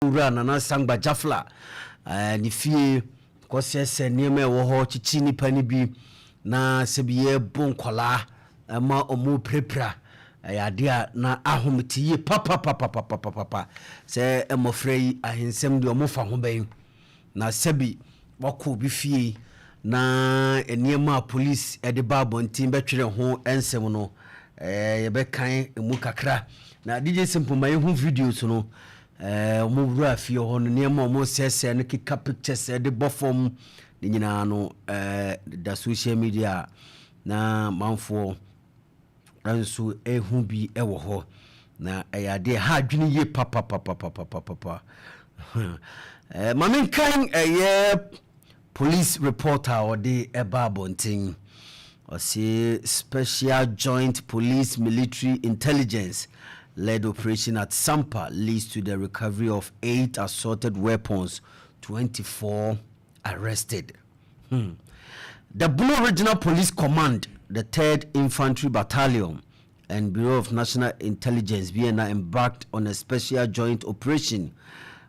ura nana sangba jafla ni fie kosese niema ewo ho chichi nipa ni bi na sebiye bonkola ma omu prepra ya na ahomtiye papa se emofrei ahensem de omofa ho ban na sebi wako bi fie na niema police e de ba bontin betwere ho ensem no ye be kan emu kakra na DJ Simple my hu videos no omo wura fie ho no niema omo sese no kika pictures e de bofom ni nyina no da social media na manfo anso ehu bi ewo ho na eyade ha dwene ye papa mamen kan police reporter or the eba bonting or say special joint police military intelligence led operation at Sampa leads to the recovery of 8 assaulted weapons, 24 arrested. The Blue Regional Police Command, the 3rd Infantry Battalion, and Bureau of National Intelligence (BNI) embarked on a special joint operation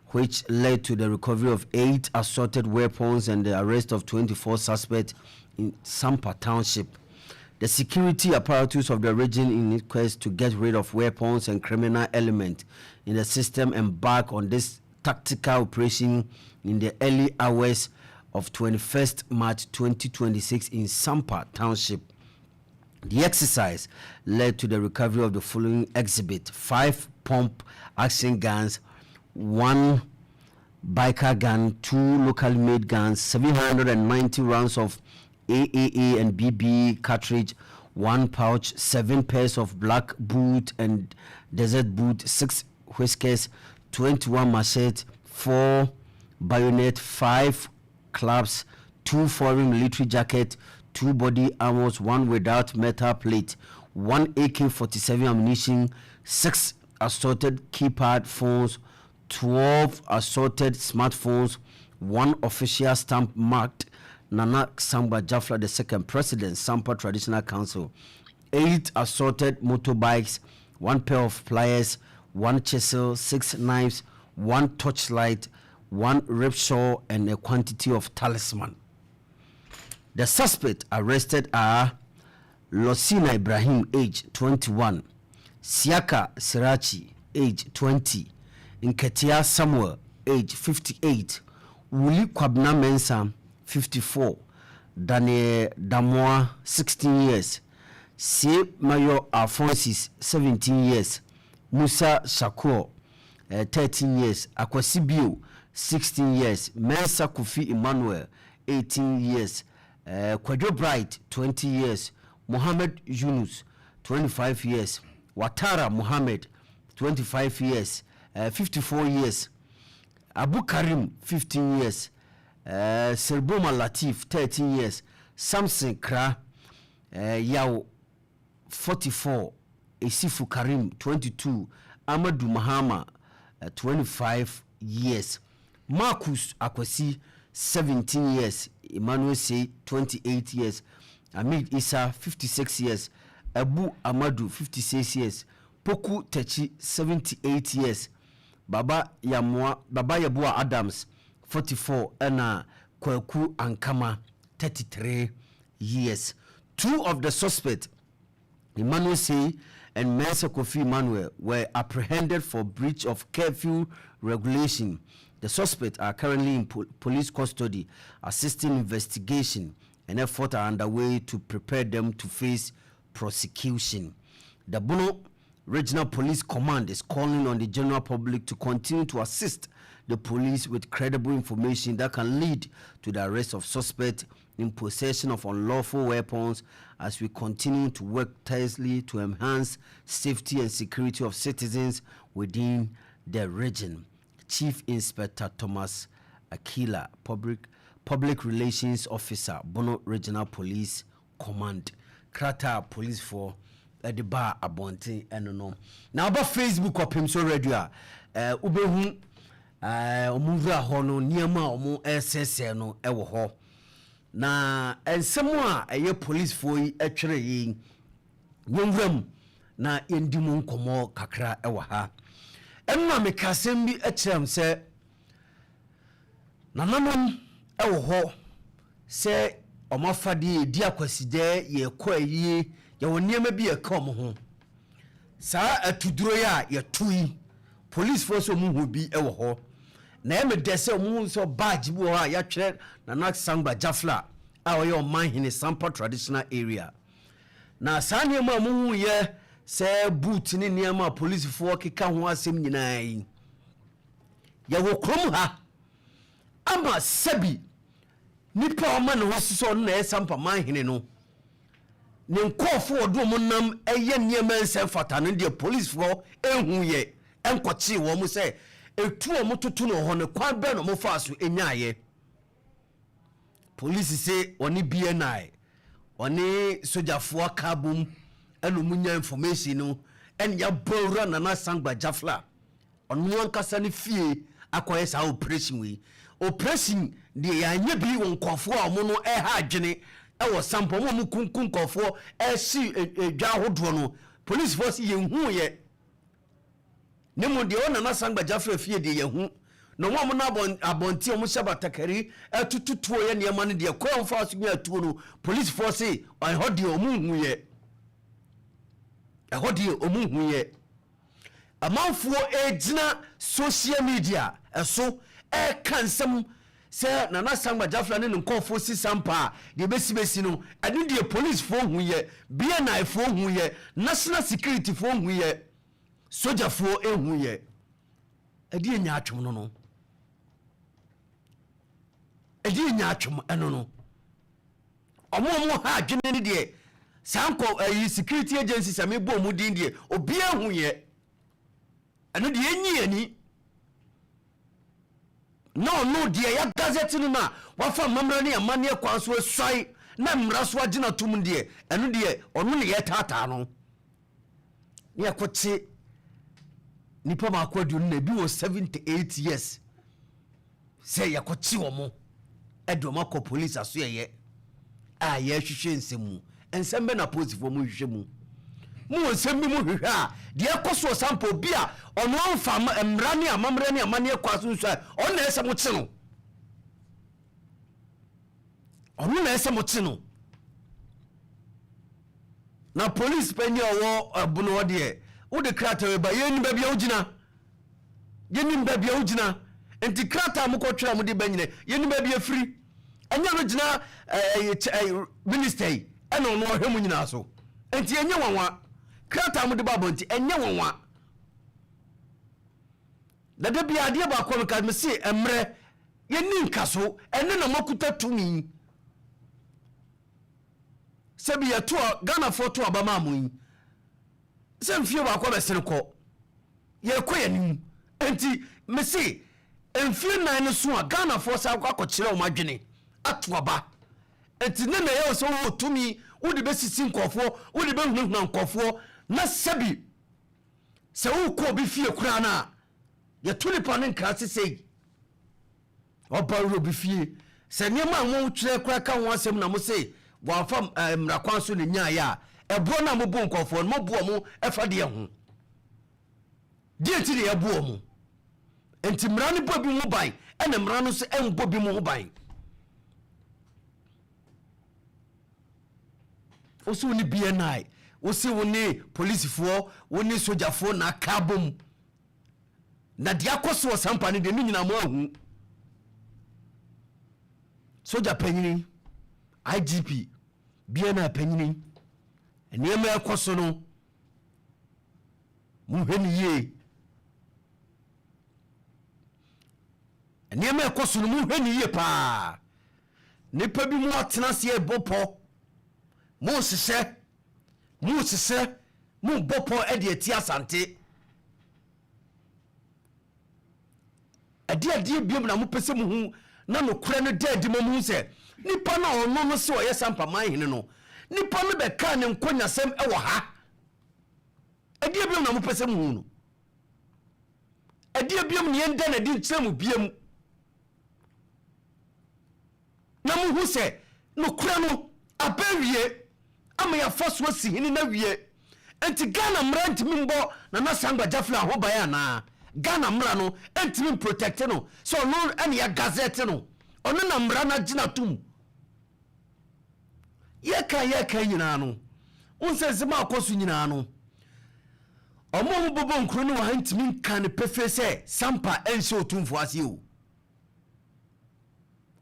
which led to the recovery of 8 assaulted weapons and the arrest of 24 suspects in Sampa Township. The security apparatus of the region, in its quest to get rid of weapons and criminal elements in the system, embarked on this tactical operation in the early hours of 21st March 2026 in Sampa Township. The exercise led to the recovery of the following exhibit: 5 pump action guns, 1 biker gun, 2 locally made guns, 790 rounds of AAA and BB cartridge, 1 pouch, 7 pairs of black boot and desert boot, 6 whiskers, 21 machete, 4 bayonet, 5 clubs, 2 foreign military jacket, 2 body armors, 1 without metal plate, 1 AK-47 ammunition, 6 assorted keypad phones, 12 assorted smartphones, 1 official stamp marked Nana Sangba Jafla II President, Sampa Traditional Council, 8 assorted motorbikes, 1 pair of pliers, 1 chisel, 6 knives, 1 torchlight, 1 rickshaw, and a quantity of talisman. The suspects arrested are Losina Ibrahim, age 21, Siaka Sirachi, age 20, Nketia Samuel, age 58, Wuli Kwabna Mensah, 54, Daniel Damoa, 16 years, Sie Mayo Alphonsus, 17 years, Musa Shakur, 13 years, Akwasibio, 16 years, Mensa Kofi Emmanuel, 18 years, Kwadjo Bright, 20 years, Mohammed Yunus, 25 years, Watara Mohammed, 25 years, 54 years, Abu Karim, 15 years, Selboma Latif, 13 years, Samson Kra, Yao, 44, Isifu Karim, 22, Amadou Mahama, 25 years, Marcus Akwasi, 17 years, Emmanuel Say, 28 years, Amid Isa, 56 years, Abu Amadou, 56 years, Poku Techi, 78 years, Baba Yabua Adams, 44, and Kweku Ankama, 33 years. 2 of the suspects, Emmanuel Say and Mensa Kofi Emmanuel, were apprehended for breach of curfew regulation. The suspects are currently in police custody, assisting investigation, and efforts are underway to prepare them to face prosecution. The Bono Regional Police Command is calling on the general public to continue to assist the police with credible information that can lead to the arrest of suspects in possession of unlawful weapons, as we continue to work tirelessly to enhance safety and security of citizens within the region. Chief Inspector Thomas Akila, Public Relations Officer, Bono Regional Police Command. Krata Police for the bar abonte eno. Now about Facebook Opemsuo radio ubehu omuvra ho no niema omo SSN no ewo ho. Na ensemo a eye police for yi atwere yi wonwram na yendimu nkomo kakra ewo ha. enna me kasem bi ekyerem se nananom ewo ho se omafade di akwaside ye kwayi ye woniema bi ekom ho saa atuduro ya ye tui police force omuhu bi ewo ho na eme dese omuhu so badge bi ho a ya twere na naksangba jafla a oye omanhene sampa traditional area na saa niema omuhu ye se boot ni niema police for keka ho asem nyinaa yi ye wo krom ha ama sabi nipa oma ne hosiso na esampa manhene no ne nkofo odo mo nam eye niema nsem fata no de police for ehu ye enkochi wo mo se etu o mo tutu no ho ne kwan be no mo fa so enyaye police se oni BNI oni sojafo akabum eno munya information no en ya bowra na sangba jafla onu ankasa ne fie akoye sa operation de ya nya bi won nkofo a mo no ha adwene ewo sampo mo kunkun nkofo si edwa hodo no police force ye hu ye ne mo de ona na sangba jafla fie de ye hu no mo na abonti o mo hyaba takari atututuo ye ne ma no de ko mfa so nya tuo no police force on hodi o mu hu ye ehodi o mu hu ye amanfo ejina social media eso kansem se na sangba jafla ne nkofo si sampa de besi no ade de police fo hu ye BNI fo hu ye national security fo hu ye soldier fo ehu ye ade nya atwom no ade nya atwom eno no omo ha adwene ne de sanko security agencies amebo mu din de obi ehu ye eno de enyi ani no de ya gazette no na wafa mamra ne amane kwanso asai na mraso agina tum de eno de ono ne yetata no ne yakoche nipa makwadu na bi wo 78 years say yakoche wo mo edoma ko police aso ye a ye hwehwe nsemu ensembe na police fo mu hwehwe mu nsem bi mu hwehwe a de yakoso sample bi a ono amfa mra ne amamra ne amane kwaso nso ono na ese mo kye no ono na ese mo kye no na police penye owo abuno ode wo de krata we ba yeni ba bia ugina yeni ba bia ugina enti krata mu ko twera mu de banyine yeni ba bia free anya no gina minister ena ono hwemu nyina so enti enye wanwa krata mu de ba bonti enye wanwa dada bia ade ba ko ka me se emre yeni nkaso ene na makuta tumi sebi ya to Ghana foto abama amun se mfie ba ko besere ko ye ko yanim enti me se mfie nan ne so a Ghana fo sa akọ kire o madwene ato aba enti ne na ye so wo tumi wo de besisi nkofo wo de behunhuna nkofo na sebi se wo ko bi fie kura na ye tulipa ne nkrase sei oba ro bi fie se niam mo twere kura ka ho asem na mo se wafam mrakwanso ne nya ya ebo na mo bu nkofo mo bu mo efa de ho die ti de ebo mo enti mra ne bobi mo ban ene mra no so enbobi mo ban oso ni BNI osi woni police fo woni soldier fo na kabom na dia koso sampa ne de nyina mo ahu soldier panyini IGP BNI panyini enema ekoso no muheni ye enema ekoso no muheni ye pa nipa bi mu atena se ebopo mu sese mu bopo edi eti asante adi biom na mu pese mu hu na no kure no dedi mu se nipa na ono no se oye sampa manhene no nipa no be ka ne nkonyasem ewo ha adi biom na mu pese mu hu no adi biom ne enda na di nkyere mu biem na mu hu se no kure no abawie ama ya foso si hini na wie enti Ghana mranti mimbo na sangba jafla ho baya na Ghana mra no entimi protect no so no ene ya gazette no ono na mra na gina tum ye kan nyina no unse zema akoso nyina no omo bobo nkru no wa ntimi kan pefe se sampa ense otumfo ase o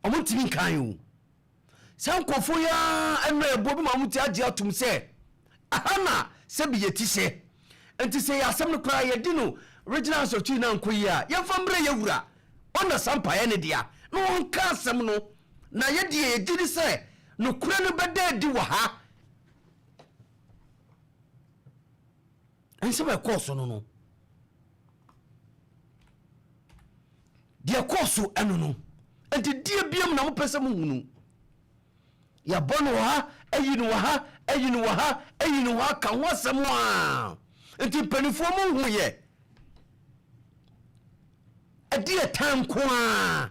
omo ntimi kan o sankofo ya eno ebo bi ma muti age atum se ahana se bi yeti se enti se ya asem no kra ye di no regional secretary na nkoyi a ye fambre ye wura ona sampa ye ne dia no onka asem no na ye die ye di se no kura no beda di wa ha ense be course no dia course eno no enti die biam na mo pese mo hunu ya bono ha ayinu ha ayinu ha ayinu ha kan wasem a enti panifo mo hu ye adie tanko a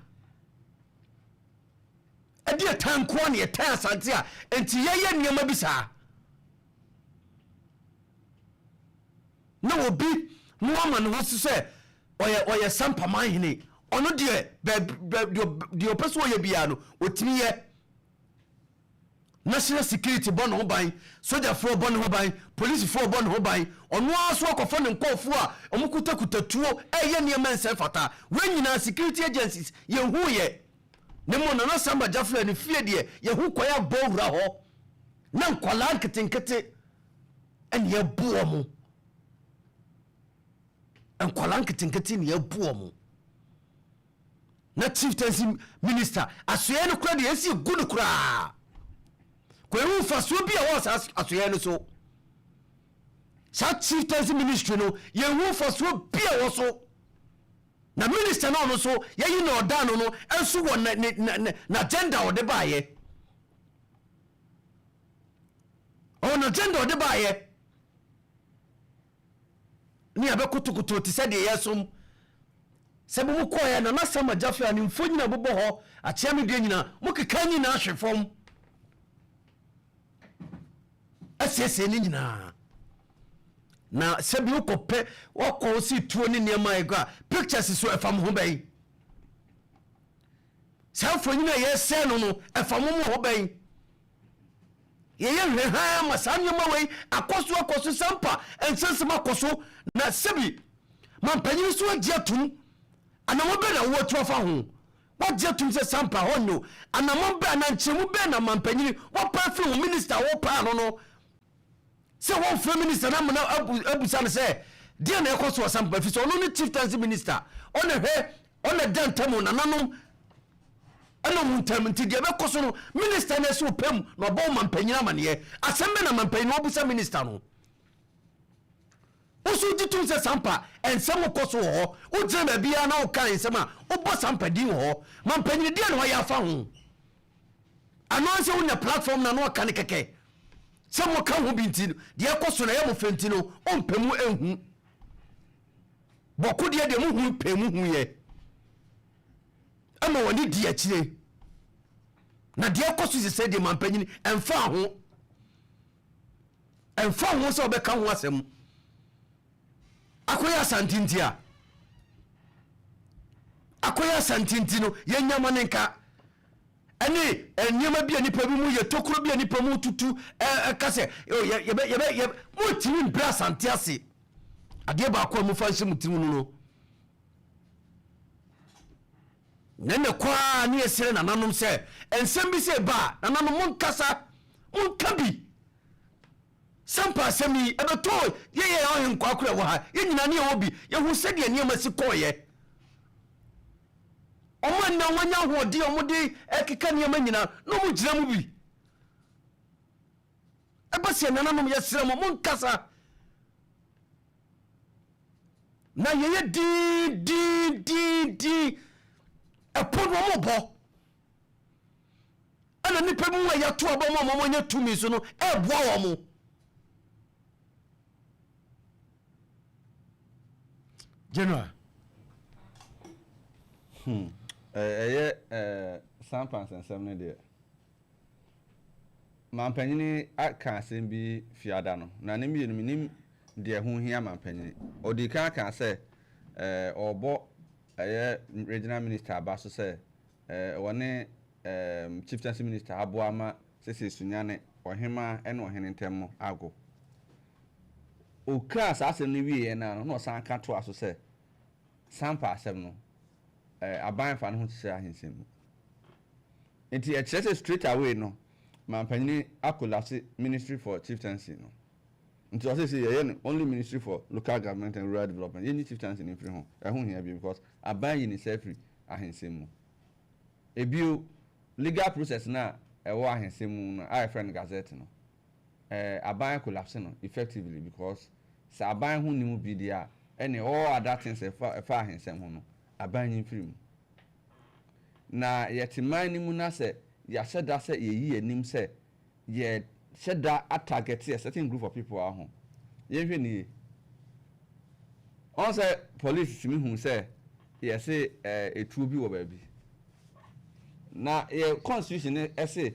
adie tanko ne tan asante a enti yeye niam bisa na obi no ama no so se oye sampa manhene ono de opeso ye bia no otimi ye national security bon ho ban soldier for bon ho ban police for bon ho ban ono aso akofo ne nkofo a omukuta tuo eye ne man se fata we nyina security agencies ye hu ye ne mo na samba jafla ne fie de ye hu koya bowura ho na nkwala nketenkete ene ye buo mo nkwala nketenkete ne ye buo mo na Chieftaincy Minister asoye no kura de esi gudu kura kwewu faso bia wo asoye no so sa Chieftaincy Ministry no ye wu faso bia wo so na minister no so ye yi no odano no enso wo na agenda wo de baaye na agenda wo de baaye ni abekotokoto ti se de yesom sebe mu koya na sama jafia ni mfo nyina bobo ho achia me de nyina mo keka nyina ahwefom asese ni nyina na sebe ukope wako si tuo ni niema ega pictures so efam ho bai safo nyina ye se no efam ho bai ye hwe ha ma sanyoma wei akoso sampa ensensema akoso na sebi mampanyi so agiatum anamo be na wo tuafa ho wagiatum se sampa ho no anamo be na nchemu be na mampanyi wo pa fi minister wo pa no se wo fi minister na mo abusa ne se dia na ekoso sampa fi so no ni Chieftaincy Minister on hwe on dantamo na nanom ana muntam nti dia be koso no minister na so pam no bo mampanyi amane asembe na mampanyi no obusa minister no usu jitum se sampa ensem koso ho ujire ba bia na o kan ensem a obo sampa din ho mampanyi dia no ya fa ho anonse wo na platform na no kan keke se mo kan ho binti dia koso na ya mo fenti no ompamu ehu boku dia de mo hu pemu hu ye ama woni dia kire na dia koso se de mampanyi emfa ho se obeka ho asem akoya santinti no yenyama nenka ene enyama bia nipa bi mu ye tokuro bia nipa mu tutu kase ye mu timi bra santiase ade ba akwa mu fanshi mutimu no nene kwa ni esere na nanom se ensem bi se ba na nanom munkabi sampa semi ebeto ye ohin kwakura wo ha ye nyina ne obi ye hu se de niam si koye omo na wanya hodi omo de ekeka niam nyina no mu gira mu bi ebase na nanom ye sere mo munkasa na ye di epodo mo bo ana ni pemu wa ya to abo mo nya tumi so no eboa wo mo General sampan sensem ne de mampanyini aka asem bi fiada no na ne mienu nim de ho hia mampanyini odi kan kan se ɔbɔ regional minister aba so sɛ wɔne chieftaincy minister aboa ma sese sunyane ɔhema ɛne ɔhene ntɛm ago okra saa asɛm no wie na no ɔsan ka to aso sɛ sampa asɛm no aban fa no ho kyerɛ ahensɛm mu nti ɛkyerɛ sɛ straight away no mampanyini akolapse ministry for chieftaincy no nti ɔsɛ sɛ yɛyɛ no only ministry for local government and rural development yɛnyi chieftaincy no mfiri ho ɛho hia bi because aban yi ne sɛ firi ahensɛm mu ebio legal process na ɛwɔ ahensɛm mu no a yɛfrɛ no gazette no aban collapse no effectively because sɛ aban ho nim bi di a ɛne all other things ɛfa ahensɛm ho no aban yi mfiri mu na yɛte man ni mu na sɛ yɛahyɛ da sɛ yɛyi anim sɛ yɛhyɛ da atarget a certain group of people aho yɛnhwɛ nie ɔn sɛ police tumi hu sɛ yɛse etuo bi wɔ baabi na yɛ constitution no ɛse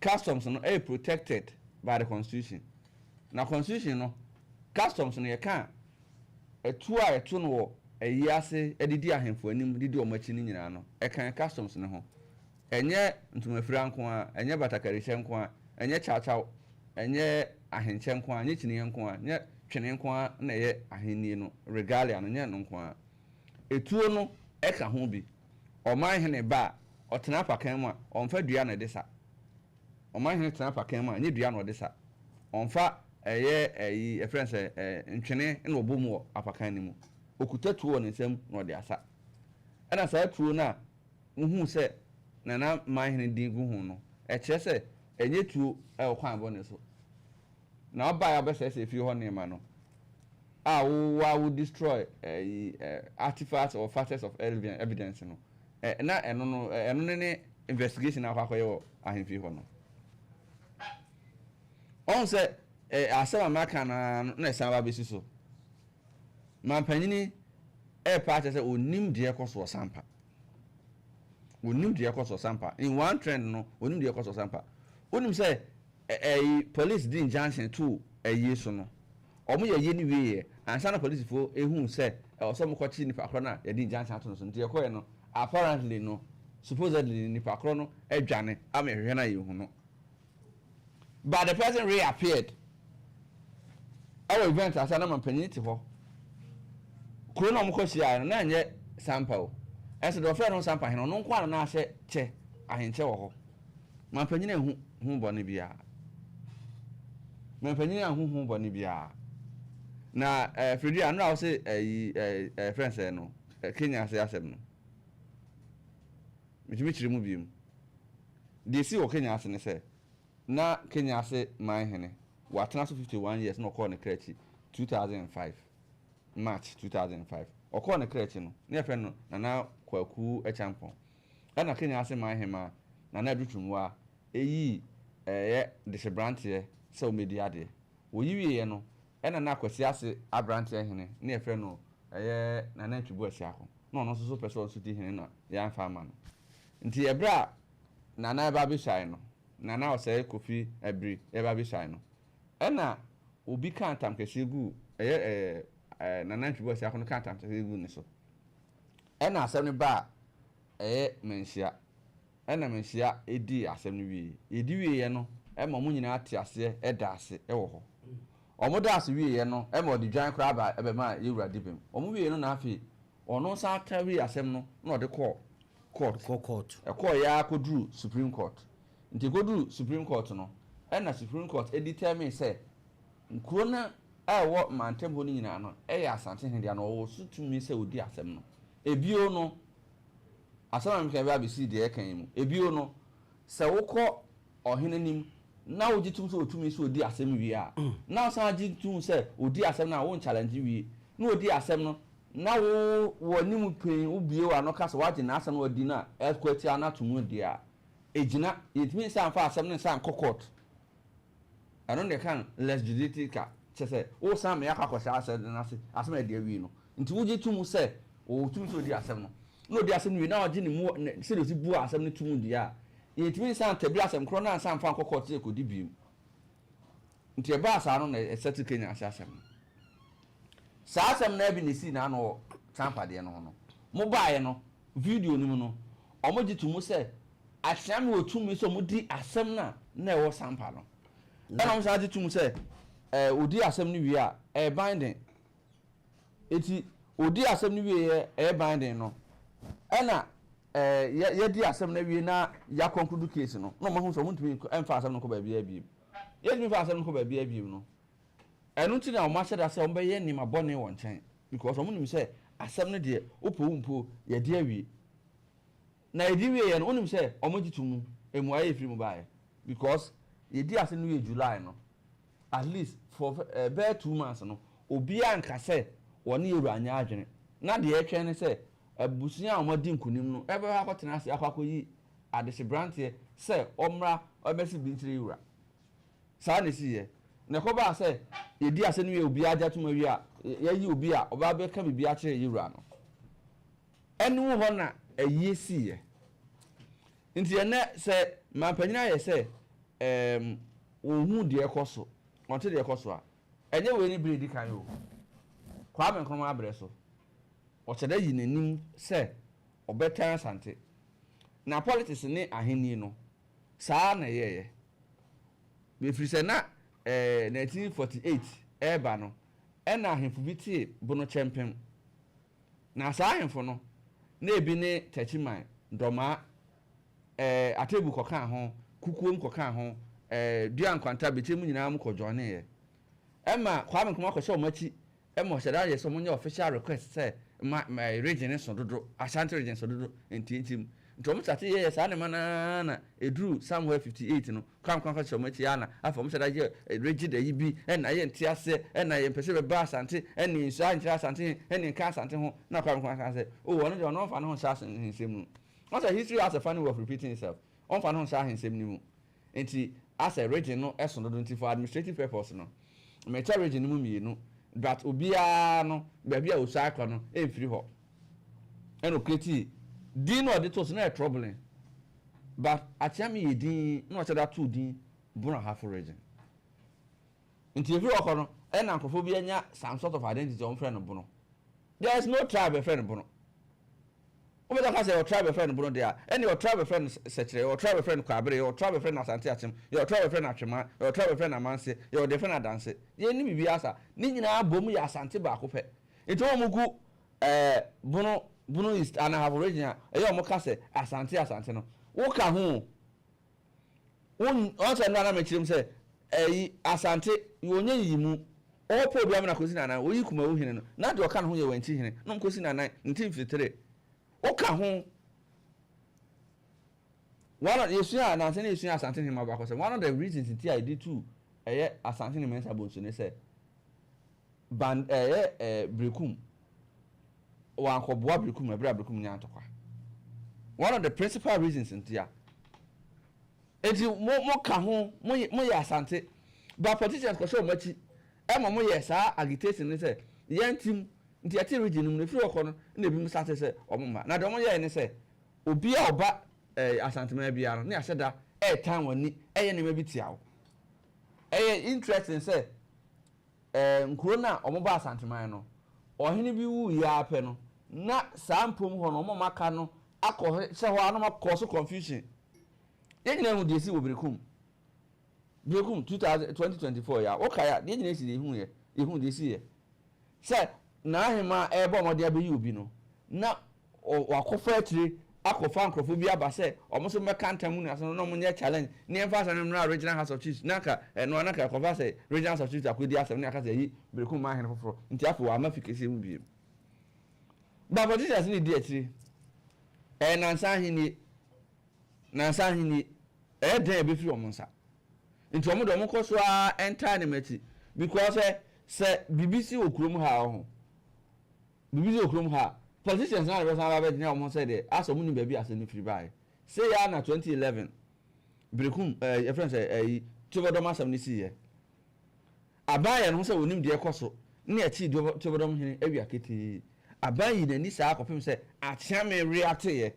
customs no ɛyɛ protected by the constitution na constitution no customs no yɛka etuo a yɛto no wɔ ɛyi ase ɛdidi ahemfo anim didi ɔmo akyi no nyinaa no ɛkan customs no ho ɛnyɛ ntumafira nko a ɛnyɛ batakarihyɛ nko a ɛnyɛ chawchaw ɛnyɛ ahenkyɛ nko a ɛnyɛ kyiniɛ nko a ɛnyɛ twene nko a na ɛyɛ ahenni no regalia no nyɛ no nko a etuo no ɛka ho bi ɔman hene ba ɔtena apakan mu a ɔmfa dua na ɛde sa ɔman hene tena apakan mu a ɛnyɛ dua na ɔde sa ɔmfa ɛyɛ ɛyi ɛfrɛ sɛ ntwene na ɔbɔ mu wɔ apakan no mu okuta tuo wɔ ne nsam na ɔde asa ɛna saa tuo no a wohu sɛ nana man hene din gu ho no ɛkyerɛ sɛ ɛnyɛ tuo ɛwɔ kwan bɔ ne so na ɔbaa yɛ ɔbɛsɛsɛ fie hɔ nneɛma no a wo destroy artifacts or factors of evidence no na ɛno ne investigation akɔ akɔyɛ wɔ ahemfie hɔ no ɔn sɛ asɛm a maka na ɛsan ba bɛsi so mampanyini ɛpa kyerɛ sɛ onim deɛ kɔ so ɔsampa onim deɛ kɔ so ɔsampa in one trend no onim deɛ kɔ so ɔsampa onim sɛ police di injunction to ɛyie so no ɔmo yɛ yie ni wie yɛ ansa na police fo ehun sɛ ɔsɛ mo kɔkye nipa korɔ na yɛdi injunction to no so nti yɛkɔɛ no apparently no supposedly nipa korɔ no adwane ama ɛhwehwɛ na yɛhu no but the person reappeared our event asa na mampanyini te hɔ kuro na ɔmo kɔhyia no na nyɛ sampa o ɛsɛ de ɔfrɛ no sampa hene ɔno nko ara na ahyɛ kyɛ ahenkyɛ wɔ hɔ mampanyini ehu hu bɔne biara mampanyini hu bɔne biara na Fredi anra wo se friends no Kenyase asɛm no mitimi kyerɛ mu biem de si wɔ Kenyase ne sɛ na Kenyase man hene watena so 51 years na ɔkɔɔ ne krachi 2005 March 2005 ɔkɔɔ ne krachi no ne yɛfrɛ no nana kwaku ɛkyampɔn ɛna Kenyase man hema nana adutumu a ɛyi ɛyɛ dehyebrantɛ sɛ ɔmɛdi adeɛ wɔyi wieɛ no ɛna na akwasi ase abrantɛ hene ne yɛfrɛ no ɛyɛ nana ntwibu asiako na ɔno nso so pɛ sɛ ɔnso di hene na yɛamfa ama no nti ɛbrɛ a nana ɛba bɛhyɛe no nana ɔsɛe kofi abiri ɛba bɛhyɛe no ɛna obi ka ntam kɛseɛ gu ɛyɛ nana ntwibu asiako no ka ntam kɛseɛ gu ne so ɛna asɛm no ba a ɛyɛ manhyia ɛna manhyia ɛdi asɛm no wie ɛdi wieɛ no ɛma ɔmo nyinaa te aseɛ ɛda ase ɛwɔ hɔ ɔmo da ase wieɛ no ɛma ɔde dwan koraa ba ɛbɛma yɛwura de bɛm ɔmo wieɛ no na afei ɔno nsa ata wie asɛm no na ɔde kɔɔ court ɛkɔɔ yɛ akɔduru supreme court nti kɔduru supreme court no ɛna supreme court ɛdetermine sɛ nkuro no a ɛwɔ mantam hɔ no nyinaa no ɛyɛ asante hene deɛ no ɔwɔ so tumi sɛ ɔdi asɛm no ebio no asɛm a meka bɛ abɛsi deɛ ɛkan mu ebio no sɛ wokɔ ɔhene nim na wogye tum sɛ ɔtumi sɛ ɔdi asɛm wie a na wosan gye tum sɛ ɔdi asɛm no a wo challenge wie na ɔdi asɛm no na wo wɔ nim pɛn wo bie wa no ka sɛ wagye na asɛm no ɔdi no a ɛkɔ atia na to mu deɛ a ɛgyina yɛtumi nsa mfa asɛm no nsa nkɔ court ɛno deɛ kan less judicial kyɛ sɛ wo san me akɔ akɔhyɛ asɛm no ase asɛm a ɛde awie no nti wogye tum sɛ ɔtumi sɛ ɔdi asɛm no na ɔdi asɛm no wie na ɔgye ne mu sɛ ɔsi bu asɛm no tum deɛ a yɛtumi nsa ntabi asɛm korɔ na nsa mfa nkɔ court sɛ kɔdi biem nti ɛba saa no na ɛsɛte Kenyase asɛm no saa asɛm na bi ne si na ano sampa de no no mo bae no video no mu no omo gitumu say ahyame otumi so mo di asem na e wo sampa no na mo sa gitumu say odi asem no wi a binding eti odi asem no wi binding no na ye di asem na wi na ya conclude case no no mo hu so mo ntumi emfa asem no ko ba bia bia ye ntumi fa asem no ko ba bia bia no enu ti na o ma hyeda say o be ye nima bone won chen because o mo nim say asem no de opompo ye de awie na ye di wie ye no onim say o mo gitumu emu aye free mu bae because ye di asem no wi July no at least for bare 2 months no obi anka say woni yeru anya adwene na de ye twen ne say abusunya omodi nkunim no ebe ha kwotena ase akwakoyi adese brante say omra obesi bintiri yura sa ne si ye ne ko ba say ye di ase no ye obi agya tuma wi a ye yi obi a oba be ka bibi a kire yura no enu ho na ayi si ye nti ye ne say mampanyina ye say ohun de ekoso onte de ekoso a enye we ni bredi kan yo kwa me nkroma abreso o chede yi nanim say obetan asante na politics ni aheni no saa na ye be free say na 1948 eba no na ahemfo bi tie bono champion na saa ahemfo no na ebi ne tachiman ndoma atebu kokan ho kukuom kokan ho dua nkwanta betemu nyina am kɔdwane ye ema kwa me nkoma kɔhye o machi ema hyeda ye so monye official request say ma region so dodo Ashanti region so dodo entintim ntom tate ye saa ne mana edru somewhere 58 no kwa kɔhye o machi ya na afom hyeda ye region da yibi na ye ntiase na ye mpese be ba Asante na nsu ankyira Asante na nka Asante ho na kwa nkoma kan say oh wono de ono fa no ho sha nsem no what's a history has a funny way of repeating itself on fa no sha nsem ni mu enti as a region no eso no don't for administrative purpose no me tell region mu mienu but obia no ba bia o sha akọ no emfiri ho eno kreti din no de to so na trouble but atiami yedin no che da to din buna half region enti efiri okọ no na nkofo bia nya some sort of identity on friend no bono there is no tribe friend bono o be talk say your tribe friend bono there any your tribe friend sechere your tribe friend kwabere your tribe friend Asante Achim your tribe friend Atwema your tribe friend Amanse your different Adanse ye ni bibia sa ni nyina abom ya Asante ba ko pe eto mo gu bono east and have origin e mo ka say Asante no wo ka ho on say no na me kirim say Asante yo nya yimu o po bia me na kosi na oyi kuma wo hene no na de o ka ho ye wanti hene no kosi na ntin fitire oka ho one of yesu ya na say yesu Asante him about say one of the reasons nti I did too Asante him mensa bonso ne say band brekum wa akọboa brekum brekum nya antokwa one of the principal reasons nti ya enti mo ka ho mo ye Asante but politicians ko show machi mo ye saa agitation ne say yantim nti ati region mu ne firi okọ no na ebi mu start say omma na de omo ye ne say obi a oba Asante ma bia no na ahyeda tan wani eye ne ma bi tiawo interesting say nkuro na omo ba Asante ma no ohene bi wu ya apɛ no na sampom ho no omo maka no akọ hye ho anoma cause confusion ye nyina hu de si wo brekum 2024 ya okaya de nyina si de hu de si ye say na ahema ebe omode abeyi obi no na wakofa atire akofa nkrofo bi aba say omoso meka ntamu na so no munye challenge ne emfa san na regional house of chiefs naka no naka kofa say regional house of chiefs akodi asem ne aka say yi brekum ma ahene foforo nti afo wa mafikese mu bi ba politicians ni di atire nansa hini den be fi omonsa nti omo do mo koso a enter ne mati because say BBC okurum ha ho BBC okurum ha politicians na represent aba be omo say de aso mu ni ba bi ase ni free buy say ya na 2011 brekum your friend say tobodom asam ni si ye abaya no say onim de ekoso na achi tobodom hene awia kete abayi na ni sa akopem say atia me react ye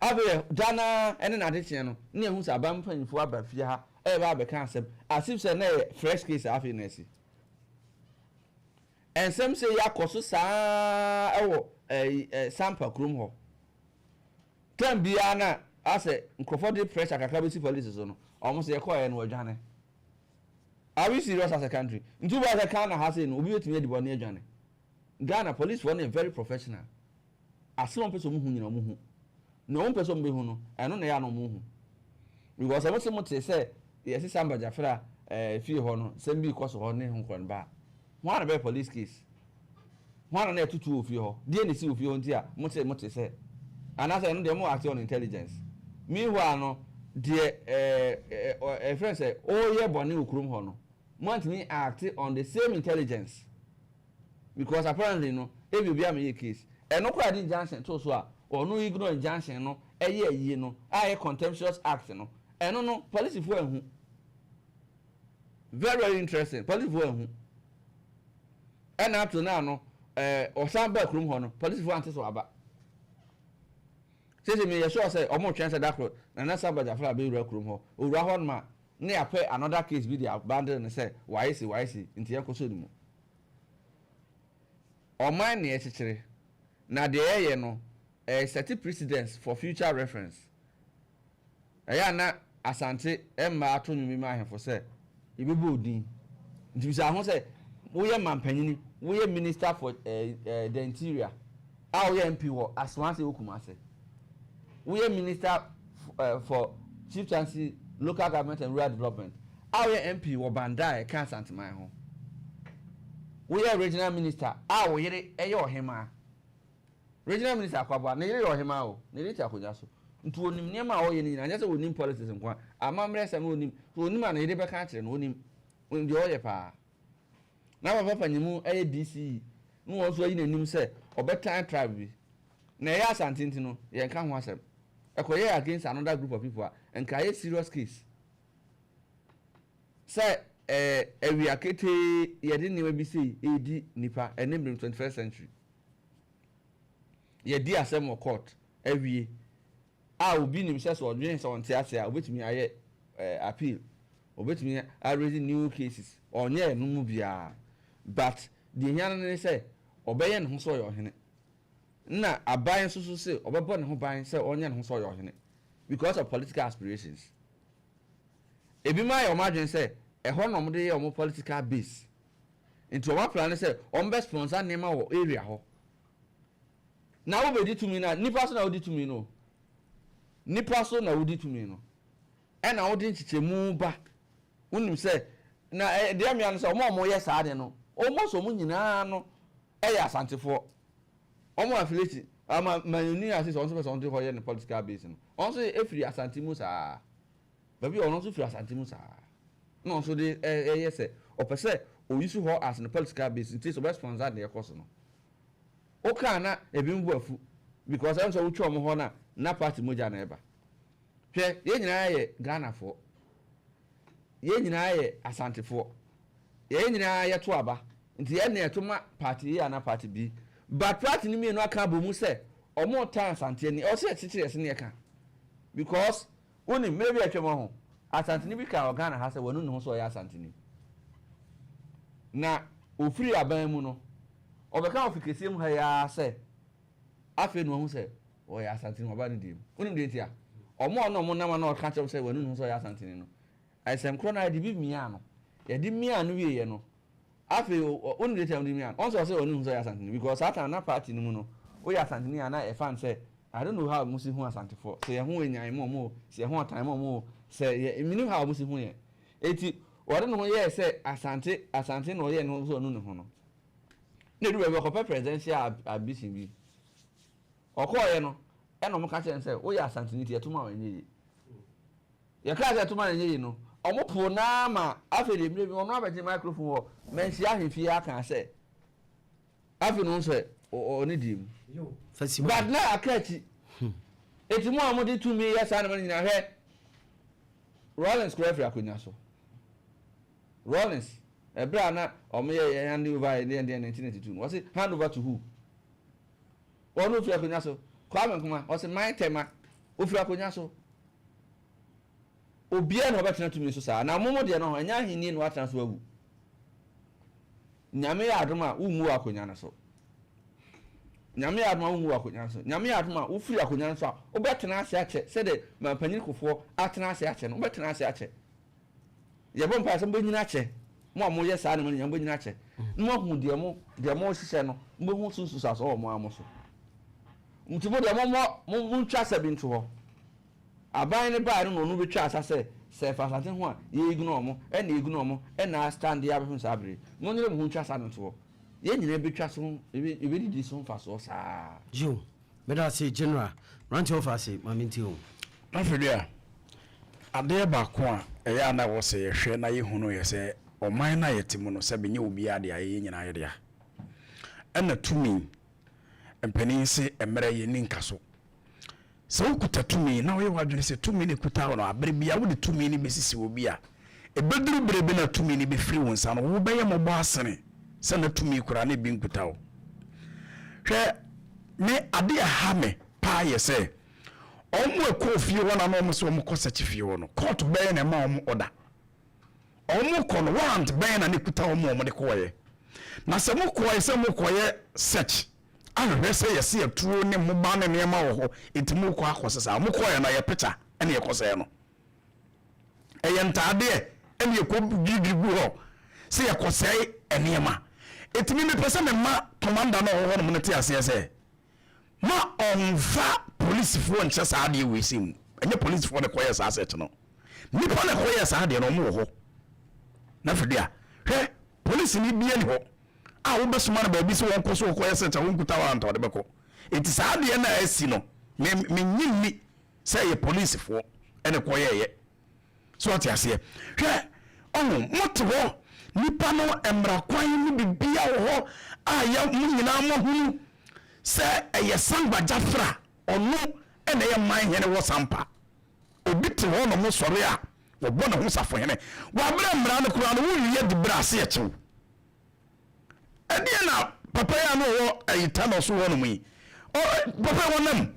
abe dana ene na de tie no na ehu say abam panfo aba fie ha ba be kan asem asif say na fresh case afi na si and some say yakoso saa ewo sampa krum ho tem bia na ase nkrofo de pressure kakra be si police so no almost ye call ye no adwane. Are we serious as a country? Ntu ba se Ghana ha say no obi wetumi edi bone adwane. Ghana police for na very professional. Aso person mu hu nyina mu hu. No one person be hu no eno na ya no mu hu. Because I want to say yes Samba Jafra fie ho no sem bi koso ho ne hu kron ba. One be police case. One na tutu ofie ho. Die ne si ofie ho ntia mo te say. And as I know them act on intelligence. Meanwhile no the friend say oh yeah boni ukrum ho no. Want me act on the same intelligence. Because apparently no if you be a case e no kwa di junction to so a or no ignore injunction no eye no a contemptuous act no eno no police fo ehu very interesting police fo ehu and up to now no osan ba krum ho no police fo ante so aba say me sure say omo twen say that na Samba Jafra be ura krum ho ura ho ma na ya pe another case be the abandon and say why see nti yakoso ni mu o man na ekekere na de eye no set precedence for future reference. Eya na asante emma ato nwumi ma ahefo se ibebe odin nti bisa ho se wo ye mampanyini wo ye minister for the interior a wo ye MP wo aswanse okumase wo ye minister for chieftaincy local government and rural development a wo ye MP wo banda e kan santeman ho wo ye regional minister a wo yere eye ohema regional minister akwaba na yere ohema o na yere akonya so ntu onim niam a oye ni na nya se onim politics nkwa amamre se no onim a na yede be ka kire no onim ndi oye pa na baba panyimu eye DC no won so yi nanim se obetan tribe bi na ya asantinti no ye nka ho asem ekoye against another group of people and ka ye serious case say we akete ye de niwa bi say edi nipa enim 21st century ye di asem o court ewie obi nim se so odwen se on tiase a obetumi aye appeal obetumi raise new cases onye no mu bia but the nyan ne se obeye ne ho so yo hene na aban so se obebo ne ho ban se onye ne ho so yo hene because of political aspirations ebi ma yo madwen se ho no mo de yo mo political base into one plan se on best sponsor nema wo area ho na wo be di to me na nipa so na wo di to me no nipa so na wodi tumi no e na wodi nchichemu ba unim se na de amia no se omo ye saade no omo so mu nyina no e ya asantefo omo affiliate ama manuni asese on so person dey hoye ne political base no on so efiri asantemu saa baby on so firi asantemu saa no so de ye se opese oyisu ho as ne political base nti so best sponsor de ekoso no o ka na ebi mbu afu because am so wo twa omo ho na party moja na eba hwe ye nyina ye Ghana fo ye nyina ye asante fo ye nyina ye to aba nti ye na to ma party ya na party bi but party ni me no aka bo mu se omo tan asante ni o se chichire se ne ka because oni maybe atwemo ho asante ni bi ka Ghana ha se wonu ne ho so ya asante ni na ofiri aban mu no obeka ofikese mu ha ya se afi no ho se o ya asantini oba ni dim unim de ntia omo no mo na ma ka chem say wanu no so ya asantini no aisem kro na de bi mia no ye di mia no wie ye no afi unim de ntia unim mia on so say wanu no so ya asantini because ata na party ni mu no o ya asantini ana e fan say I don't know how musi hu asantifo say ye hu enyan mo say ye hu atan mo say ye minim how musi hu ye eti wode no ye say asante no ye no so no ho no ne du be ko presidential ambition bi okoye no eno mo ka chen se wo ya asantini ti etuma wenye ye ka se etuma wenye no omo po na ma afele mire bi ono abeje microphone wo mensi ahemfie aka se afi no se oni dim yo fasiba but na akachi etimu amodi to me yes ana nyina hwe Rollins Square akonya so Rollins ebra na omo ye hand over in 1992 was it hand over to who onu fi akonya so kwame kuma o se my tema o fi akonya so obia na obetena tumi so sa na momo de no anya hini no atena so awu nyame ya adom a umu akonya no so nyame ya adom a umu akonya so nyame ya adom a ufiri akonya no so a obetena ase ache se de mampanyin kofo atena ase ache no obetena ase ache ye bom pa se mbo nyina ache mo ye saa ne mo nyambo nyina ache mo hu de mo hihye no mbo hu susu sa so mo amoso mtibo de mo ntwa sabi nto ho aban ne ba no no betwa asase se fa asante ho a ye igno mo e na igno mo e na stand ya be so abre mo nyere mo ntwa sa nto ho ye nyina betwa so ebe di so fa so sa jo better say general ranch office maminti o afedia ade ba ko a eya na wo se ye hwe na ye hunu ye se oman na yetimu no se benye obi ade aye nyina ye dia ena tumi mpanin se emere ye ninka so se ukuta tumi na we wadwene se tumi ne kuta ho no abere bia wo de tumi ne besisi obi a ebeduru berebe na tumi ne be free wonsa no wo beye mo bo asene se na tumi kura ne bi nkuta ho hwe me ade ha me pa ye se omo ekofie wona no mo se omo kosachi fie wono court beye na ma omo order omo kono warrant beye na ne kuta omo de koye na se mo koye se mo koye search ahwe se yesi atuo ne mo ba ne nema wo ho entimu ko akosesa mo koye na ye picture ene ye kosese no eye ntade ene ye ko gigigu ho se ye kosese enema etimi me pese me ma commander no ho no te ase ese ma onva police fo nche sa de we sim enye police fo de koye sa asset no nipa ne koye sa de no mo ho na fidia hwe police ni bia ni ho a wo besuma na ba bi so won koso koye asset a won kuta wa anta de beko enti sa de na asi no me nyinni say ye police fo ene koye ye so ati ase hwe onu motwo nipa no emra kwan ni bibia wo ho a ya munyina mo hunu se eye sangba jafra onu ene ye man hene wo sampa obi te ho no mo sore a wo bo na ho safo hene wa bra mra no kura no wo ye de bra se ye chew edi na papa ya no wo ayita no so wo no mu o papa wo nam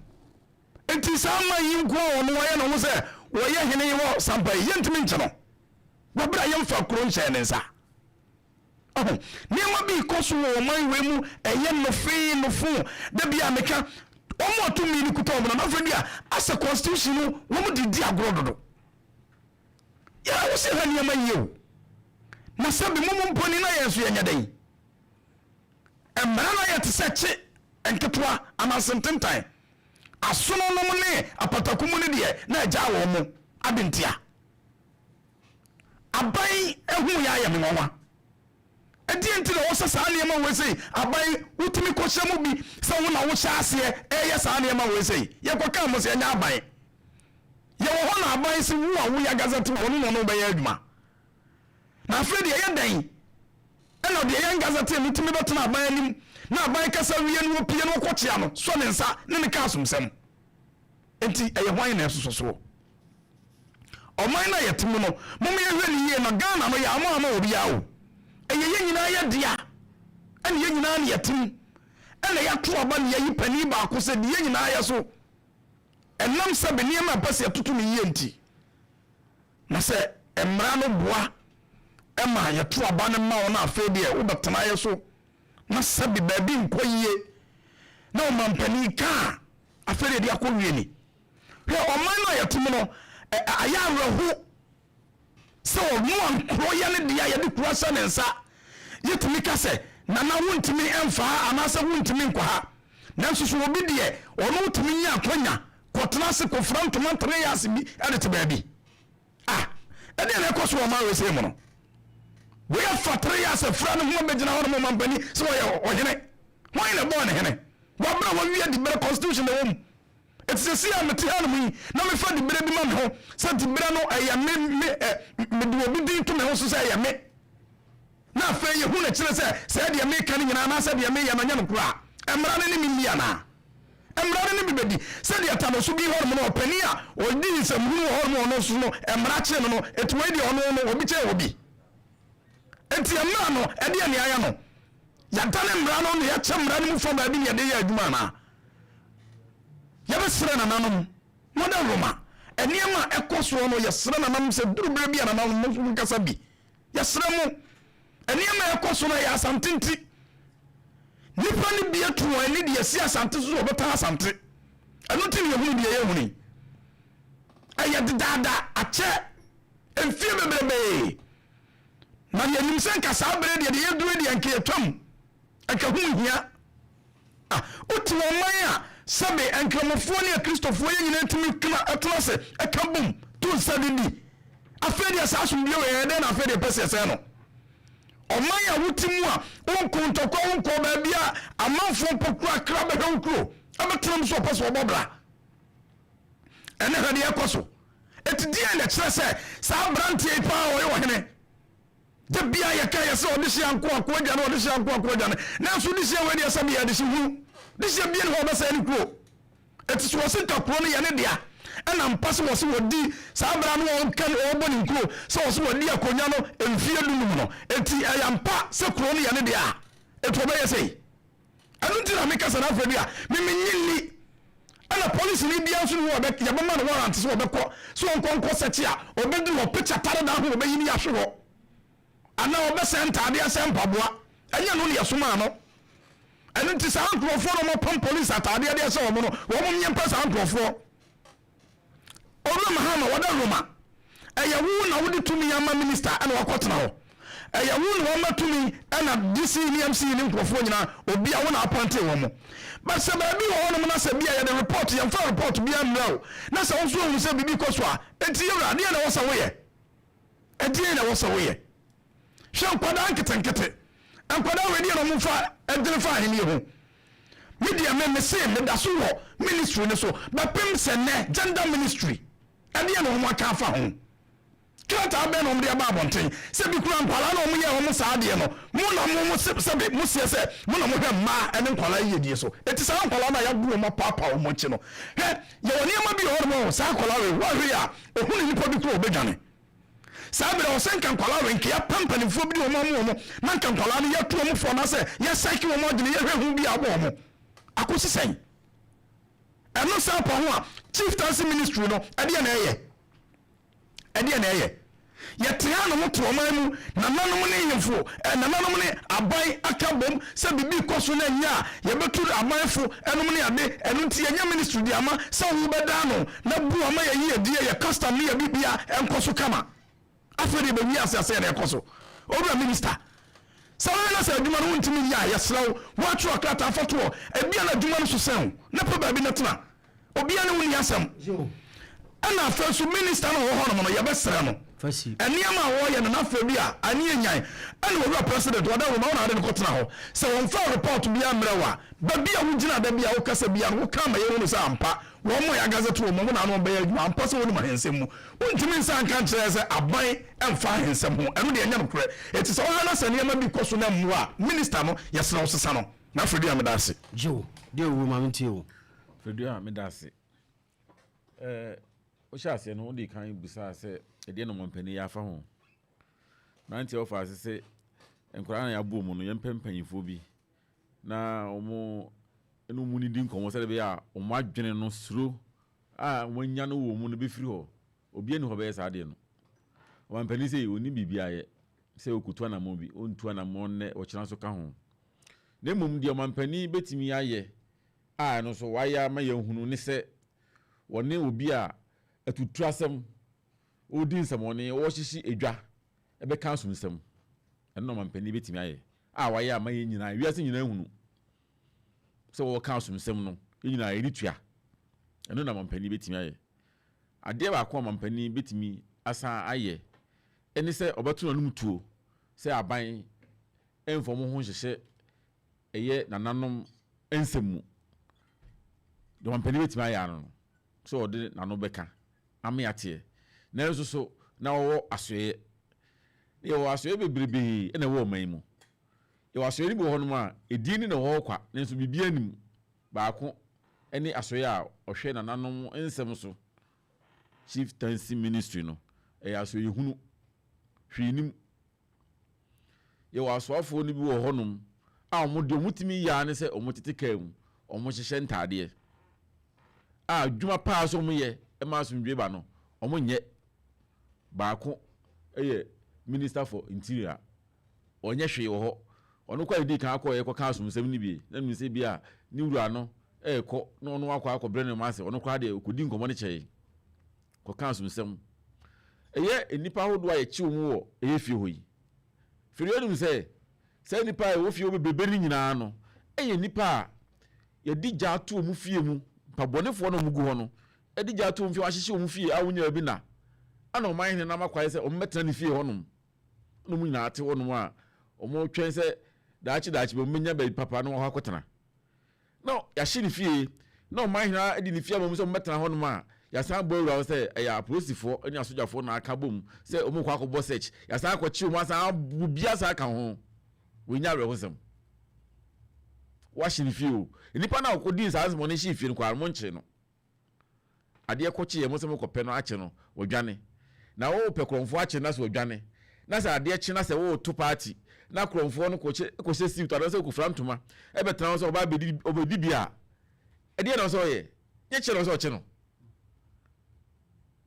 enti sama yi nko ono wo ye no wo se wo ye hene ye wo sampa ye ntimi nche no wa bra ye mfa kuro nche ne nsa niema bi koso wo man we mu eye no fe no fu da bia meka omo to mi ni kuta omo na fa dia as a constitution no wo mu didi agoro dodo ya wo se ha niema yew na sabi mu mponi na yeso ye nyadan emra na ye te se che enketwa anasententan asono no mu ne apatakumu ne de na agya wo mu abentia abai ehu ya ya menwa edi enti na wo sa niema we sei abai utimi ko hyemu bi se wo na wo hya ase eye sa niema we sei ye koka mo se nya abai ye wo ho na abai se wo a wo ya gazette wo no be ya adwuma na afredi ye dan ena de ye gazette ni timi betena abai anim na abai kasa wiye no pie no ko chia no so ne nsa ne ne ka asomsem enti eye hwan na esoso oman na yetimi no mo me ye hweli ye no Ghana no ya ama obi awo eye nyina ya dia ene ye nyina ne yatim ene ya to aba ne yi pani ba ko se de nyina ya so enam se be niam apase atutu ne ye nti na se emra no boa ema ya to aba ne ma wona afede e wo betena ya so na se be ba bi nkoyie na o mampani ka afede de akowie ni he o man na yatim no aya rahu so no ankro ya ne dia ya de kurasa ne nsa yetimi ka se na wontimi emfa anasa wontimi nkwa ha nanso so obi de ono wotimi nya akonya kotena se kofra ntoma ntere ya se bi edete baabi ede na ekoso o ma we se mo no we ya fatre ya se fra no mo begina ho no mampani so o hene why na born hene wa bra wa wi di bere constitution na wom it's a see am tiano mu na me fa di bere bi man ho se di bere no aya me di obi din to me ho so se aya me na fa ye hu na kire se de me kan nyina na se de me ya manya no kura emra ne mi mia na emra ne mi bedi se de ata no so bi ho no opani a odi se mu ho no no so no emra kire no etwe de ono no obi che obi enti emra no e de ne aya no ya tane emra no ya che emra ne mu fo ba bi ne de ya adwuma na ya be sere na nanom modern Roma eniema ekoso no ya sere na nanom se duru bere bi na nanom mo kasa bi ya sere mu enema ekoso na ya asantenti nipa ni bia to ani de yesi asante so obeta asante eno ti ne hunu de ye hunu aya dada ache enfie bebrebe na ye nim sen ka sa bere de ye duru de anke etom aka hu hia uti wo man a sabe ankramofo ne kristofo ye nyina timi kna atona se aka bum to sadidi afedi asasum bi we de na afedi pese se no oman ya wutimu a onkontoko onko ba bia amanfo pokura kra be honkro abetrem so pese obobra ene hade ekoso etidi na kire se sa brantie pa o ye wo hene de bia ye ka ye se odisi anko akoja na odisi anko akoja na so disi we de sabe ya disi hu disi bia ne ho be se ni kro eti so se ta kro ne ye ne dia ana mpase wo se wodi sa bra no on kan o boni kro so wo se wodi akonya no emfie dunum no eti ayampa se kro ne ye ne dia eto be ye sei anu ti na meka sa na afedi a nyinni ana police ni bia so no be ya be ma no warrant so be ko so on konko sechi a obedu no picture tare na ho be yini ya hwe ana obe senta de asempaboa anya no ne yasoma no anu ti sa ankrofo no mo pom police atade de se wo mo no wo mo nyempa sa ankrofo Oru mahama wada Roma eyawu na wodi tumi yama minister ana wakotena ho eyawu na wama tumi ana DC NMC ni nkrofo nyina obi a wona appointe wo mo but se ba bi wo no na se bia ya de report ya fa report bia mrawo na se wonso hu se bibi koso a enti yewra de na wo sa wo ye enti na wo sa wo ye hwe nkwada nkete nkwada we de no mu fa edire fa hini ho media me say me da so wo ministry ne so ba pem se ne gender ministry ade ya no ho aka fa ho kata be no mde ba bonten se bi kura nkwala na omo ye ho sa ade no mu na mu se be mu se mu na mu hwe ma ene nkwala ye die so eti sa nkwala na ya bu mo papa o mo chi no he ye woni ma bi ho mo sa nkwala we wa hwe ya ohun ni po bi kura obedwane sa be o sen kan nkwala we nke ya pampani fo bi o mo mo na kan nkwala no ya to mo fo na se ya saki o mo de ye hwe hu bi abo mo akosi sen eno sa pa ho a Chieftaincy Minister no ade na eye ye tia no moto oman mu na nanom ne yefo na nanom ne abai akabom se bibi koso na nya ye betu amanfo enom ne ade eno nti ye nya ministry di ama se wo beda no na bu ama ye ye die ye custom ne ye bibia enkoso kama afere be wi asase na ekoso obra minister sawo na se aduma no ntimi ya yesrawo wo atro akata foto ebia na aduma no so sen na pa ba bi na tena obia ne woni asem ana first minister no ho no ye besere no fasi eniama wo ye na fa bi a ani enyan ana wo president wada wo na ade ko tena ho se won fa report bi amrewa ba bi a wo gina da bi a wo kasa bi a wo kama ye wo sa ampa wo mo ya gazette wo mo na no ba ye aduma ampa se wo ni ma hensem mu untimi nsan kan kire se aban emfa hensem ho eno de enyam kure eti se wo na se niama bi koso na mu a minister no yesra wo sesa no na fredi amedase jo de wo ma menti o fredi amedase o sha se no de kan busa se ede no mpani ya fa ho nanti o fa se enkura na ya bu mu no yempempanyifo bi na omo enu mu ni din komo se be ya omo adwene no suro a wanya no wo mu no be firi ho obi eni ho be sa ade no o mpani se oni bibia ye se okutu na mo bi ontu na mo ne o kira so ka ho na mum de o mpani betimi aye a no so waya ma yehunu ne se woni obi a atutu asem odin samone wo hyehi edwa ebe council nsem eno mampani betimi aye a waye ama ye nyina wiase nyina hunu so wo council nsem no nyina eritua eno na mampani betimi aye ade ba ko mampani betimi asa aye eni se obeto no mutuo se aban enfom ho hyehye eye nananom ensemu do mampani betimi aye ano so ode nano beka amiate na so na wo asoye ye wo asoye bebrebe na wo man mu ye wo asoye ni bo hono a edini na wo kwa nso bibia anim baako eni asoye a ohwe na nanom ensem so Chieftaincy Ministry no asoye hunu hwinim ye wo asoafo ni bi wo honom a omode omutimi ya ne se omotete kam omohyehye ntade a dwuma pa so mo ye e ma so ndwe ba no omonye baako eye Minister for Interior onye hwe wo ho ono kwa di kan akọ ye kwa kan asomsem ni bi na mi se bi a ni wura no ekọ no no akọ bre ne mase ono kwa de okodi nkomo ne chei kwa kan asomsem eye enipa hodo a ye chi omu wo eye fie hoyi firi odum se nipa e wo fie obebebe ni nyina no eye nipa ye di ja to omu fie mu pabonefo no mugu ho no e di ja to omu fie wa hyehye omu fie a wonya bi na ana o man ne na makwae se o metena ni fie honom no mu nyina ate honom a o mo twen se daachi be menya be papa no ho akotena no ya hye ni fie no man na edi ni fie mo so metena honom a ya san bo wura se ya prosifo ani asojafo na aka bom se o mo kwa akobọ search ya san akọchi o mo san bubia sa aka ho we nya rehosem wa hye ni fie o nipa na okodi sa azmo ne hye fie no kwa mo nche no ade ekọchi ye mo se mo kopẹ no ache no wodwane na wo pe kromfo ache na so wodwane na sa ade eche na se wo to party na kromfo no ko se siu to se ko frantuma e betena so oba bedi bia ade na so ye ye che no so che no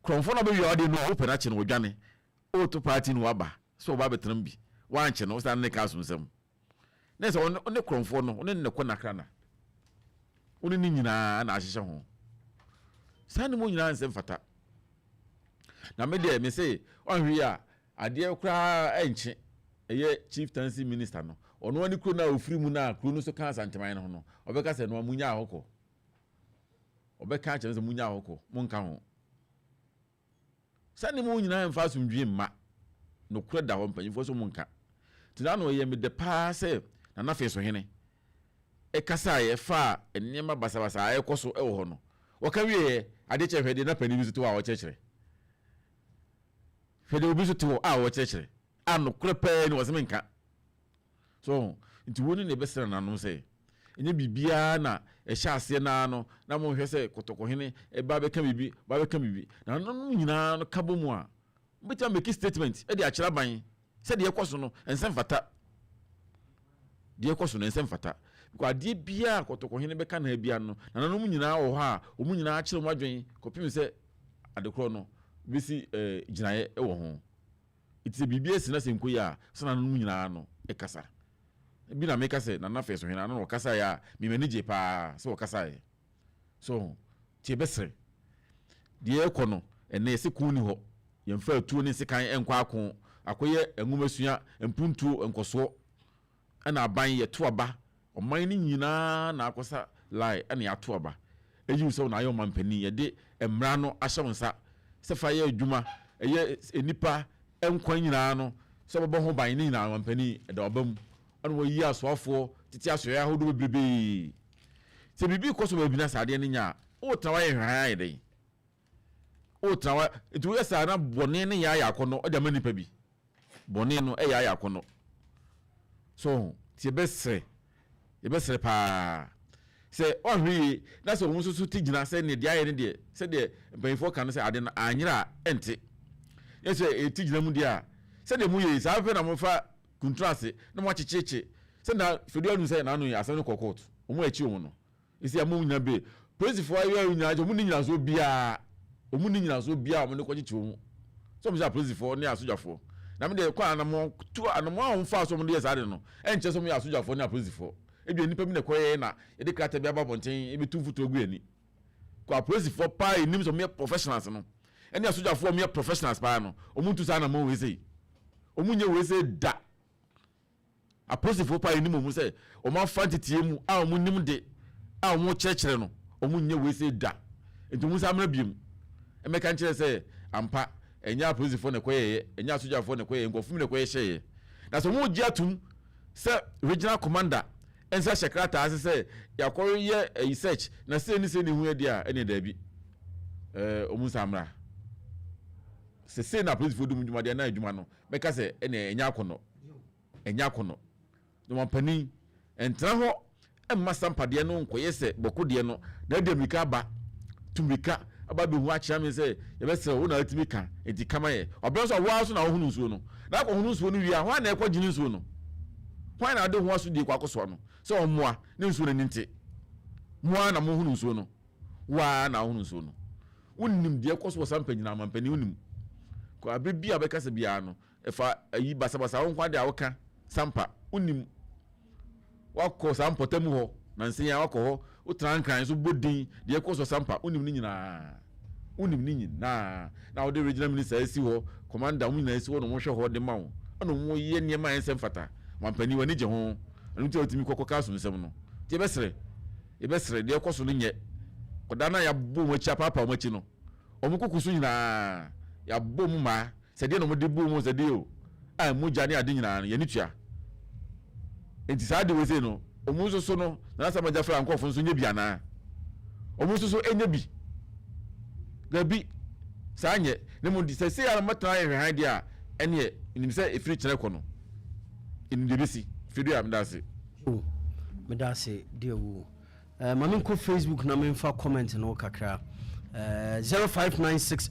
kromfo no be wi ade no wo pe na che no wodwane o to party no aba so oba betena bi wa anche no sa ne ka asumsem na se on ne kromfo no on ne ko nakra na on ni nyina na ahyehye ho sane mo nyina nsem fata na me de me say onhwe a ade kra enche eye Chieftaincy Minister no ono ani kro na ofiri mu na kro no so kan santeman no no obeka se no munya ahoko obeka che se munya ahoko monka ho sane mo nyina mfa asomdwe mma no kro da ho mpanyifo so monka tina no ye me de pa se na na fe so hene e kasa ye fa enema basabasa e koso e wo ho no waka wie ade che hwede na pani bi so to a wo chechire hwede obi so to a wo chechire ano krepe ni wasem nka so nti woni ne besera na no se enye bibia na e hya ase na no na mo hwe se kotokohene e ba beka bibi na no nyina no kabo mu a mbeta make statement e de akira ban se de ekoso no ensem fata de ekoso no ensem fata ko ade bia kotokohene beka na bia no na no mu nyina wo ha o mu nyina akire mu adwen kopim se adekro no bisi ginaye e wo ho iti bibia sina senkoyi a sana no mu nyina no e kasa bi na meka se na na feso hena no kasa ya mi manage pa se wo kasa ye so ti besre de ekono ene se ku ni ho ye mfa atuo ni sekan enkwa ako akoye enwumasua empuntuo enkoso ana aban ye to aba oman ni nyina na akosa lai ana ya to aba eyi so na ayo mampani ye de emra no ahyewonsa se fa ye adwuma eye enipa enkwan nyina no so babo ho ban ni nyina mampani da obam ana wo yi asoafo titi asoya hodo bebrebe se bibi koso ba bina sade ne nya o tawa ye hwan ye dai o tawa etu ye sa na bone ne ya yakono o da manipa bi bone no e ya yakono so ti yebesre pa se ohwi na so wo so tigina se ne dia ye ne de se de mpanifo kan se ade na anyira ente yese tigina mu dia se de mu ye sa fe na mo fa kuntrase na mo chicheche se na fedu anu se na anu ya ase no kokot o mu echi o mu no isi amu nyina be principal ayo nyina jo mu ni nyina so bia o mu ni nyina so bia mo ne ko chichi o mu so mo ja principal ne asojafo na me de kwa na mo tu anamo a fa so mo de sa de no enche so mo ya asojafo ne principal ebi enipa bi ne koye na ye de krata bi aba bonten ebi tu futu ogu ani kwa principal pa enim so me professionals no eni asojafo me professionals pa no o mu tu sa na mo we sei o mu nye we sei da a principal pa enim mu sei o ma fantitie mu a o mu nim de a o mu cherechere no o mu nye we sei da enti mu sa mra biem e me kan kire sei ampa enya principal ne koye enya asojafo ne koye ngofum ne koye hye na so mu gi atum se regional commander ensa shekrata asese yakoye research na se ni hu edi a ene da bi omusa amra se na police fodu muduma de na adwuma no beka se ene enya kono no mampani entra ho emma sampade no nkoye se bokode no na de mika ba tumika aba be hu akira me se ye be se wo na atimika enti kamaye obe so wa so na wo hunu nsuo no na ko hunu nsuo no wi a ho na ekọ gini nsuo no why na de ho aso di kwa koso no so omoa ne nsuo ne nti moa na mo hunu nsuo no wa na hunu nsuo no wonnim de koso sampanyina mampani wonnim ko abebia beka se bia no efa ayi basabasa won kwa de awoka sampa unim wakɔ saa mpɔtamu hɔ na nsenya wakɔ hɔ wotra nkran so bodin deɛ ɛkɔ so sampa unim ni nyinaa na wode regional minister asi hɔ commander mu nyinaa asi hɔ no mo hwɛ hɔ de ma wo ɔno mo yɛ nneɛma a ɛnsɛm fata wampani wani gye ho ɛno nti otimi kɔkɔ ka so nsɛm no tie bɛsrɛ deɛ ɛkɔ so no nyɛ kɔda na yɛabɔ mu akyi papa mu akyi no ɔmo koko so nyinaa yɛabɔ mu maa sɛ deɛ na ɔmo de bɔ mu sɛ deɛ o a mo gya ne ade nyinaa no yɛne tua enti saa de wese no ɔmo nso so no na sɛ magya fra nkɔfo nso nye bi anaa ɔmo nso so enya bi gabi saa nyɛ ne mo di sɛ sɛ ya matena yɛ hwɛhan deɛ a ɛneɛ nim sɛ efiri kyerɛ kɔ no nim de besi fidu ya medase medase deɛ wo mame nkɔ Facebook na memfa comment no kakra 0596